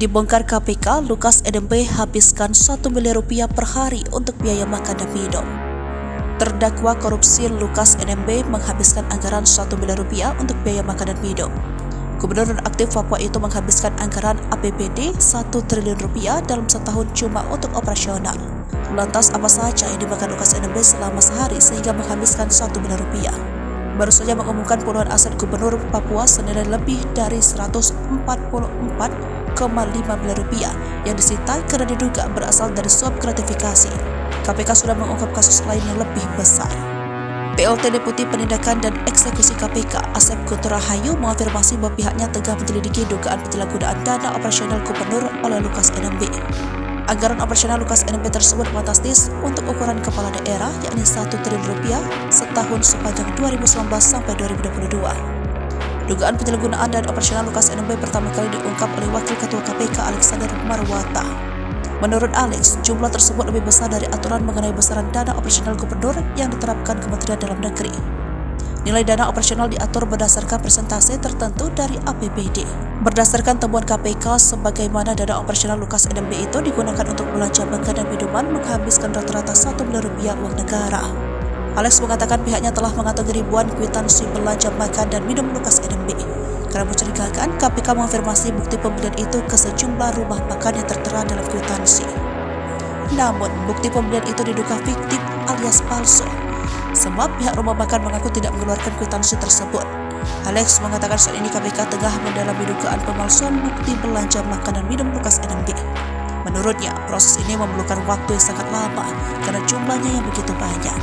Dibongkar KPK, Lukas NMB habiskan 1 miliar rupiah per hari untuk biaya makan dan minum. Terdakwa korupsi Lukas NMB menghabiskan anggaran 1 miliar rupiah untuk biaya makan dan minum. Gubernur aktif Papua itu menghabiskan anggaran APBD 1 triliun rupiah dalam setahun cuma untuk operasional. Lantas apa saja yang dimakan Lukas NMB selama sehari sehingga menghabiskan 1 miliar rupiah? Baru saja mengumumkan puluhan aset Gubernur Papua senilai lebih dari 144,5 miliar rupiah yang disita karena diduga berasal dari suap gratifikasi. KPK sudah mengungkap kasus lain yang lebih besar. PLT Deputi Penindakan dan Eksekusi KPK Asep Guntur Rahayu mengonfirmasi bahwa pihaknya tengah menyelidiki dugaan penyalahgunaan dana operasional Gubernur oleh Lukas NMB. Anggaran operasional Lukas NMB tersebut fantastis untuk ukuran kepala daerah, yakni 1 triliun rupiah setahun sepanjang 2019 sampai 2022. Dugaan penyalahgunaan dana operasional Lukas NMB pertama kali diungkap oleh Wakil Ketua KPK Alexander Marwata. Menurut Alex, jumlah tersebut lebih besar dari aturan mengenai besaran dana operasional gubernur yang diterapkan Kementerian Dalam Negeri. Nilai dana operasional diatur berdasarkan persentase tertentu dari APBD. Berdasarkan temuan KPK, sebagaimana dana operasional Lukas NMB itu digunakan untuk belanja makan dan minuman menghabiskan rata-rata 1 miliar rupiah uang negara. Alex mengatakan pihaknya telah mengantongi ribuan kwitansi belanja makan dan minum Lukas NMB. Karena mencurigakan, KPK mengonfirmasi bukti pembelian itu ke sejumlah rumah makan yang tertera dalam kwitansi. Namun, bukti pembelian itu diduga fiktif alias palsu, sebab pihak rumah makan mengaku tidak mengeluarkan kwitansi tersebut. Alex mengatakan saat ini KPK tengah mendalami dugaan pemalsuan bukti belanja makan dan minum Lukas NMB. Menurutnya, proses ini memerlukan waktu yang sangat lama karena jumlahnya yang begitu banyak.